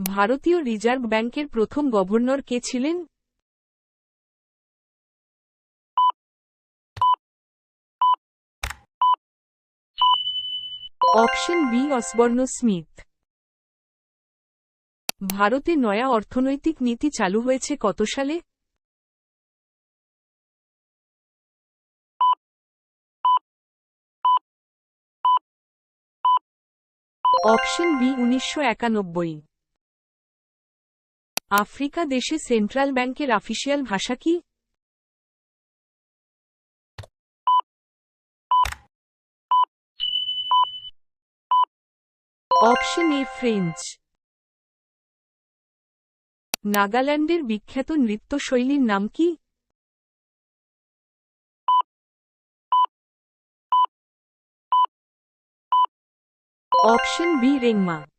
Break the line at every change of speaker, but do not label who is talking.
ভারতীয় রিজার্ভ ব্যাংকের প্রথম গভর্নর কে ছিলেন? Option B Osborne Smith. ভারতে নয়া অর্থনৈতিক নীতি চালু হয়েছে কত সালে? Option B 1991। আফ্রিকা দেশে সেন্ট্রাল ব্যাংকের অফিসিয়াল ভাষা কি? Option A French. নাগাল্যান্ডের বিখ্যাত নৃত্যশৈলীর নাম কি? অপশন বি রেংমা।